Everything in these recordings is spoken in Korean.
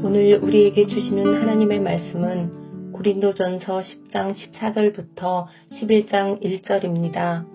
오늘 우리에게 주시는 하나님의 말씀은 고린도전서 10장 14절부터 11장 1절입니다.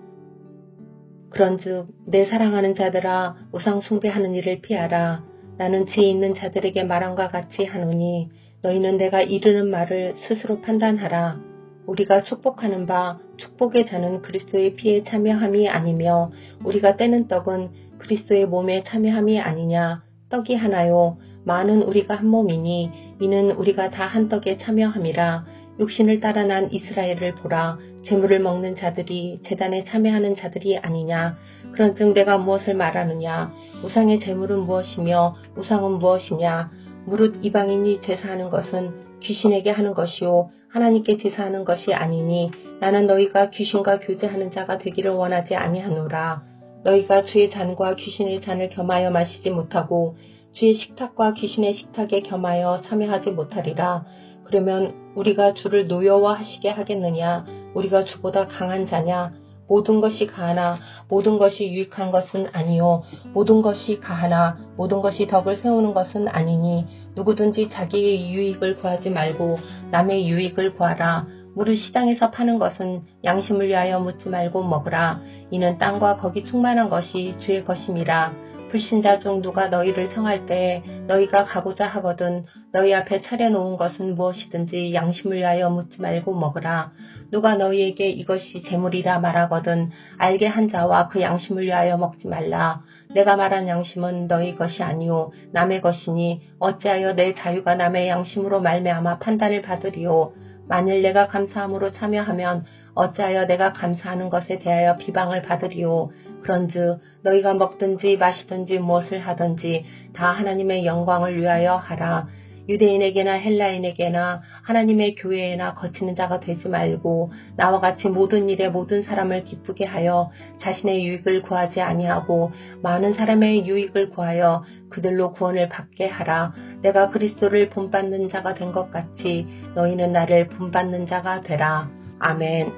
그런즉 내 사랑하는 자들아 우상 숭배하는 일을 피하라. 나는 지혜 있는 자들에게 말함과 같이 하노니 너희는 내가 이르는 말을 스스로 판단하라. 우리가 축복하는 바 축복의 자는 그리스도의 피에 참여함이 아니며 우리가 떼는 떡은 그리스도의 몸에 참여함이 아니냐. 떡이 하나요 많은 우리가 한 몸이니 이는 우리가 다 한 떡에 참여함이라. 육신을 따라 난 이스라엘을 보라. 제물을 먹는 자들이 제단에 참여하는 자들이 아니냐. 그런즉 내가 무엇을 말하느냐. 우상의 제물은 무엇이며 우상은 무엇이냐. 무릇 이방인이 제사하는 것은 귀신에게 하는 것이요 하나님께 제사하는 것이 아니니 나는 너희가 귀신과 교제하는 자가 되기를 원하지 아니하노라. 너희가 주의 잔과 귀신의 잔을 겸하여 마시지 못하고 주의 식탁과 귀신의 식탁에 겸하여 참여하지 못하리라. 그러면 우리가 주를 노여워하시게 하겠느냐. 우리가 주보다 강한 자냐. 모든 것이 가하나 모든 것이 유익한 것은 아니요 모든 것이 가하나 모든 것이 덕을 세우는 것은 아니니 누구든지 자기의 유익을 구하지 말고 남의 유익을 구하라. 물을 시장에서 파는 것은 양심을 위하여 묻지 말고 먹으라. 이는 땅과 거기 충만한 것이 주의 것임이라. 불신자 중 누가 너희를 청할 때에 너희가 가고자 하거든 너희 앞에 차려놓은 것은 무엇이든지 양심을 위하여 묻지 말고 먹으라. 누가 너희에게 이것이 재물이라 말하거든 알게 한 자와 그 양심을 위하여 먹지 말라. 내가 말한 양심은 너희 것이 아니요 남의 것이니 어찌하여 내 자유가 남의 양심으로 말미암아 판단을 받으리요. 만일 내가 감사함으로 참여하면 어찌하여 내가 감사하는 것에 대하여 비방을 받으리요. 그런즉 너희가 먹든지 마시든지 무엇을 하든지 다 하나님의 영광을 위하여 하라. 유대인에게나 헬라인에게나 하나님의 교회에나 거치는 자가 되지 말고 나와 같이 모든 일에 모든 사람을 기쁘게 하여 자신의 유익을 구하지 아니하고 많은 사람의 유익을 구하여 그들로 구원을 받게 하라. 내가 그리스도를 본받는 자가 된 것 같이 너희는 나를 본받는 자가 되라. 아멘.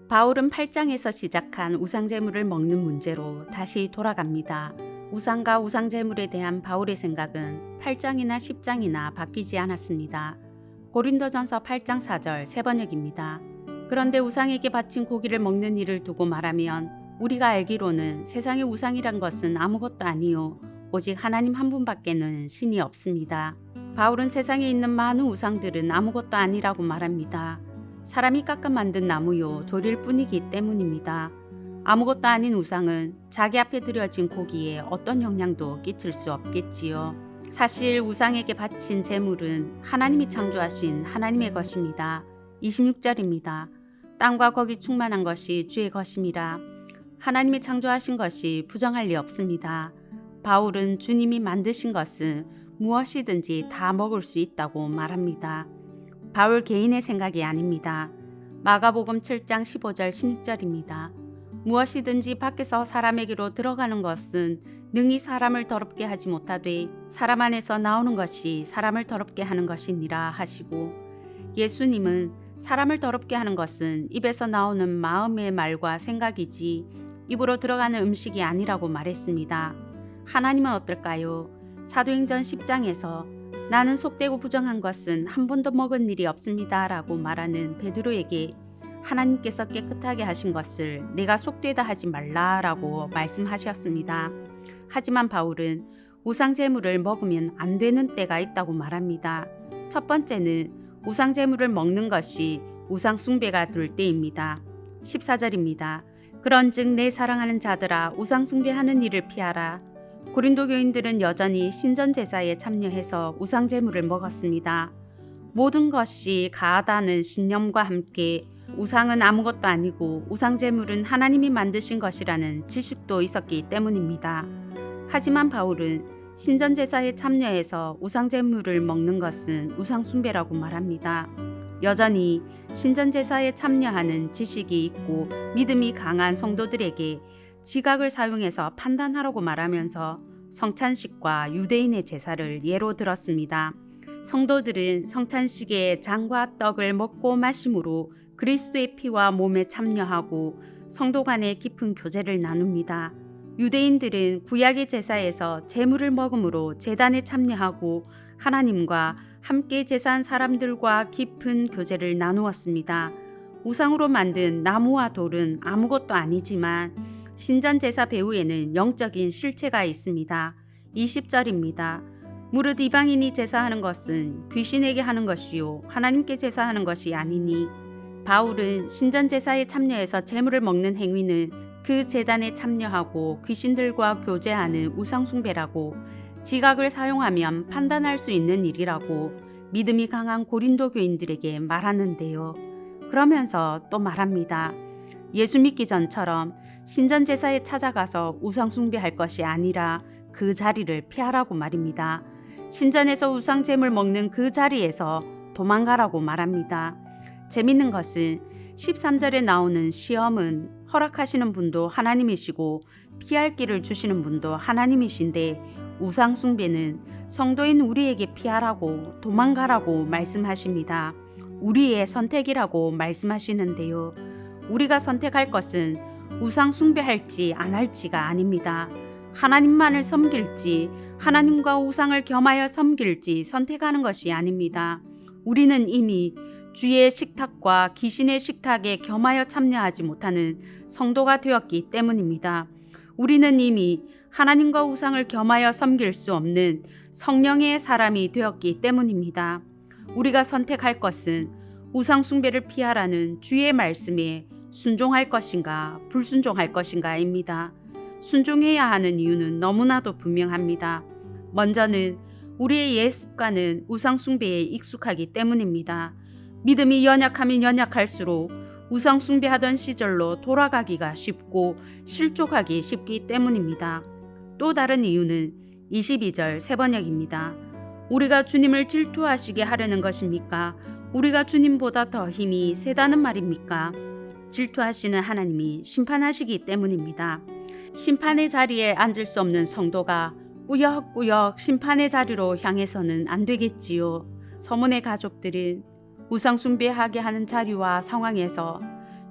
바울은 8장에서 시작한 우상제물을 먹는 문제로 다시 돌아갑니다. 우상과 우상제물에 대한 바울의 생각은 8장이나 10장이나 바뀌지 않았습니다. 고린도전서 8장 4절 새 번역입니다. 그런데 우상에게 바친 고기를 먹는 일을 두고 말하면 우리가 알기로는 세상의 우상이란 것은 아무것도 아니요 오직 하나님 한 분밖에는 신이 없습니다. 바울은 세상에 있는 많은 우상들은 아무것도 아니라고 말합니다. 사람이 깎아 만든 나무요 돌일 뿐이기 때문입니다. 아무것도 아닌 우상은 자기 앞에 드려진 고기에 어떤 영향도 끼칠 수 없겠지요. 사실 우상에게 바친 제물은 하나님이 창조하신 하나님의 것입니다. 26절입니다. 땅과 거기 충만한 것이 주의 것임이라. 하나님이 창조하신 것이 부정할 리 없습니다. 바울은 주님이 만드신 것은 무엇이든지 다 먹을 수 있다고 말합니다. 바울 개인의 생각이 아닙니다. 마가복음 7장 15절 16절입니다. 무엇이든지 밖에서 사람에게로 들어가는 것은 능히 사람을 더럽게 하지 못하되 사람 안에서 나오는 것이 사람을 더럽게 하는 것이니라 하시고 예수님은 사람을 더럽게 하는 것은 입에서 나오는 마음의 말과 생각이지 입으로 들어가는 음식이 아니라고 말했습니다. 하나님은 어떨까요? 사도행전 10장에서 나는 속되고 부정한 것은 한 번도 먹은 일이 없습니다 라고 말하는 베드로에게 하나님께서 깨끗하게 하신 것을 내가 속되다 하지 말라라고 말씀하셨습니다. 하지만 바울은 우상제물을 먹으면 안 되는 때가 있다고 말합니다. 첫 번째는 우상제물을 먹는 것이 우상숭배가 될 때입니다. 14절입니다. 그런즉 내 사랑하는 자들아 우상숭배하는 일을 피하라. 고린도 교인들은 여전히 신전제사에 참여해서 우상제물을 먹었습니다. 모든 것이 가하다는 신념과 함께 우상은 아무것도 아니고 우상제물은 하나님이 만드신 것이라는 지식도 있었기 때문입니다. 하지만 바울은 신전제사에 참여해서 우상제물을 먹는 것은 우상숭배라고 말합니다. 여전히 신전제사에 참여하는 지식이 있고 믿음이 강한 성도들에게 지각을 사용해서 판단하라고 말하면서 성찬식과 유대인의 제사를 예로 들었습니다. 성도들은 성찬식에 잔과 떡을 먹고 마심으로 그리스도의 피와 몸에 참여하고 성도 간의 깊은 교제를 나눕니다. 유대인들은 구약의 제사에서 제물을 먹음으로 제단에 참여하고 하나님과 함께 제사한 사람들과 깊은 교제를 나누었습니다. 우상으로 만든 나무와 돌은 아무것도 아니지만 신전 제사 배후에는 영적인 실체가 있습니다. 20절입니다. 무릇 이방인이 제사하는 것은 귀신에게 하는 것이요 하나님께 제사하는 것이 아니니. 바울은 신전 제사에 참여해서 제물을 먹는 행위는 그 제단에 참여하고 귀신들과 교제하는 우상 숭배라고, 지각을 사용하면 판단할 수 있는 일이라고 믿음이 강한 고린도 교인들에게 말하는데요. 그러면서 또 말합니다. 예수 믿기 전처럼 신전 제사에 찾아가서 우상 숭배할 것이 아니라 그 자리를 피하라고 말입니다. 신전에서 우상 제물 먹는 그 자리에서 도망가라고 말합니다. 재밌는 것은 13절에 나오는 시험은 허락하시는 분도 하나님이시고 피할 길을 주시는 분도 하나님이신데, 우상 숭배는 성도인 우리에게 피하라고 도망가라고 말씀하십니다. 우리의 선택이라고 말씀하시는데요. 우리가 선택할 것은 우상 숭배할지 안 할지가 아닙니다. 하나님만을 섬길지 하나님과 우상을 겸하여 섬길지 선택하는 것이 아닙니다. 우리는 이미 주의 식탁과 귀신의 식탁에 겸하여 참여하지 못하는 성도가 되었기 때문입니다. 우리는 이미 하나님과 우상을 겸하여 섬길 수 없는 성령의 사람이 되었기 때문입니다. 우리가 선택할 것은 우상 숭배를 피하라는 주의 말씀에 순종할 것인가 불순종할 것인가입니다. 순종해야 하는 이유는 너무나도 분명합니다. 먼저는 우리의 옛 습관은 우상 숭배에 익숙하기 때문입니다. 믿음이 연약하면 연약할수록 우상 숭배하던 시절로 돌아가기가 쉽고 실족하기 쉽기 때문입니다. 또 다른 이유는 22절 세 번역입니다. 우리가 주님을 질투하시게 하려는 것입니까? 우리가 주님보다 더 힘이 세다는 말입니까? 질투하시는 하나님이 심판하시기 때문입니다. 심판의 자리에 앉을 수 없는 성도가 꾸역꾸역 심판의 자리로 향해서는 안 되겠지요. 서문의 가족들은 우상 숭배하게 하는 자리와 상황에서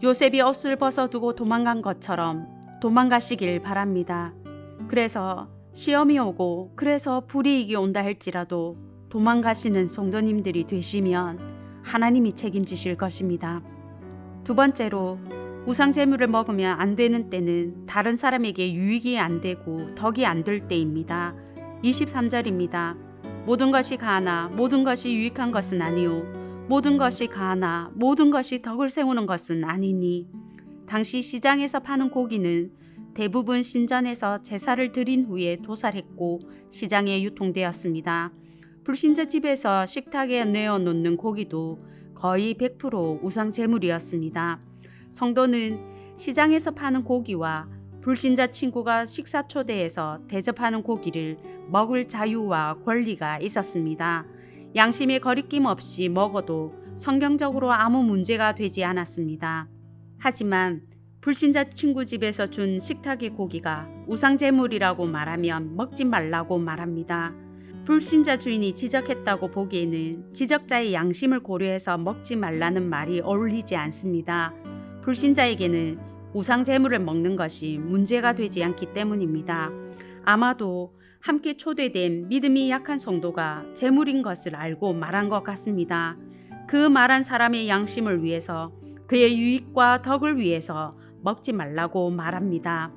요셉이 옷을 벗어두고 도망간 것처럼 도망가시길 바랍니다. 그래서 시험이 오고 그래서 불이익이 온다 할지라도 도망가시는 성도님들이 되시면 하나님이 책임지실 것입니다. 두 번째로, 우상 제물을 먹으면 안 되는 때는 다른 사람에게 유익이 안 되고 덕이 안 될 때입니다. 23절입니다. 모든 것이 가하나 모든 것이 유익한 것은 아니요 모든 것이 가하나 모든 것이 덕을 세우는 것은 아니니. 당시 시장에서 파는 고기는 대부분 신전에서 제사를 드린 후에 도살했고 시장에 유통되었습니다. 불신자 집에서 식탁에 내어놓는 고기도 거의 100% 우상 제물이었습니다. 성도는 시장에서 파는 고기와 불신자 친구가 식사 초대해서 대접하는 고기를 먹을 자유와 권리가 있었습니다. 양심에 거리낌 없이 먹어도 성경적으로 아무 문제가 되지 않았습니다. 하지만 불신자 친구 집에서 준 식탁의 고기가 우상제물이라고 말하면 먹지 말라고 말합니다. 불신자 주인이 지적했다고 보기에는 지적자의 양심을 고려해서 먹지 말라는 말이 어울리지 않습니다. 불신자에게는 우상제물을 먹는 것이 문제가 되지 않기 때문입니다. 아마도 함께 초대된 믿음이 약한 성도가 제물인 것을 알고 말한 것 같습니다. 그 말한 사람의 양심을 위해서, 그의 유익과 덕을 위해서 먹지 말라고 말합니다.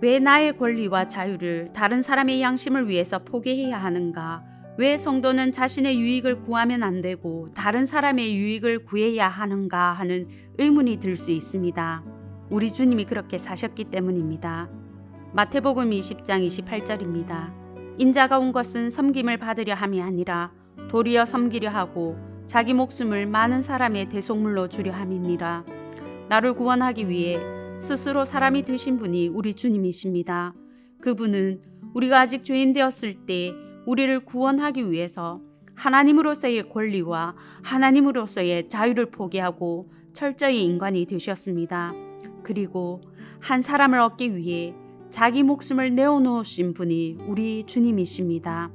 왜 나의 권리와 자유를 다른 사람의 양심을 위해서 포기해야 하는가? 왜 성도는 자신의 유익을 구하면 안 되고 다른 사람의 유익을 구해야 하는가 하는 의문이 들 수 있습니다. 우리 주님이 그렇게 사셨기 때문입니다. 마태복음 20장 28절입니다. 인자가 온 것은 섬김을 받으려 함이 아니라 도리어 섬기려 하고 자기 목숨을 많은 사람의 대속물로 주려 함이니라. 나를 구원하기 위해 스스로 사람이 되신 분이 우리 주님이십니다. 그분은 우리가 아직 죄인 되었을 때 우리를 구원하기 위해서 하나님으로서의 권리와 하나님으로서의 자유를 포기하고 철저히 인간이 되셨습니다. 그리고 한 사람을 얻기 위해 자기 목숨을 내어놓으신 분이 우리 주님이십니다.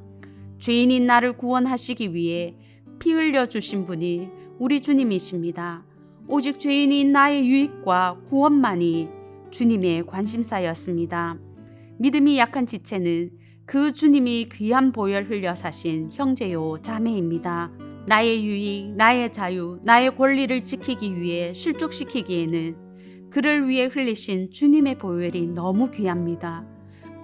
죄인인 나를 구원하시기 위해 피 흘려 주신 분이 우리 주님이십니다. 오직 죄인인 나의 유익과 구원만이 주님의 관심사였습니다. 믿음이 약한 지체는 그 주님이 귀한 보혈 흘려 사신 형제요 자매입니다. 나의 유익, 나의 자유, 나의 권리를 지키기 위해 실족시키기에는 그를 위해 흘리신 주님의 보혈이 너무 귀합니다.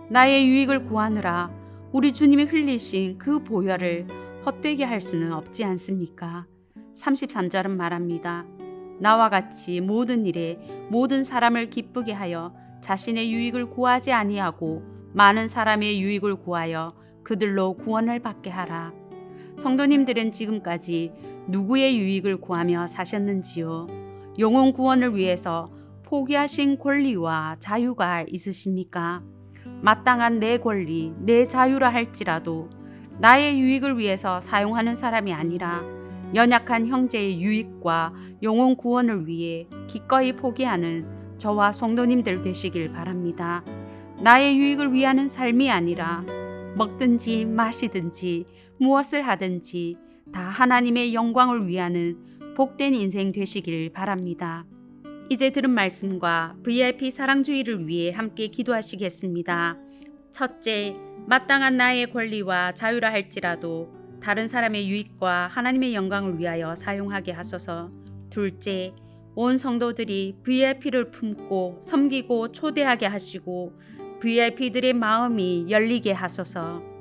나의 유익을 구하느라 우리 주님이 흘리신 그 보혈을 헛되게 할 수는 없지 않습니까? 33절은 말합니다. 나와 같이 모든 일에 모든 사람을 기쁘게 하여 자신의 유익을 구하지 아니하고 많은 사람의 유익을 구하여 그들로 구원을 받게 하라. 성도님들은 지금까지 누구의 유익을 구하며 사셨는지요? 영혼 구원을 위해서 포기하신 권리와 자유가 있으십니까? 마땅한 내 권리, 내 자유라 할지라도 나의 유익을 위해서 사용하는 사람이 아니라 연약한 형제의 유익과 영혼 구원을 위해 기꺼이 포기하는 저와 성도님들 되시길 바랍니다. 나의 유익을 위하는 삶이 아니라 먹든지 마시든지 무엇을 하든지 다 하나님의 영광을 위하는 복된 인생 되시길 바랍니다. 이제 들은 말씀과 VIP 사랑주의를 위해 함께 기도하시겠습니다. 첫째, 마땅한 나의 권리와 자유라 할지라도 다른 사람의 유익과 하나님의 영광을 위하여 사용하게 하소서. 둘째, 온 성도들이 VIP를 품고 섬기고 초대하게 하시고 VIP들의 마음이 열리게 하소서.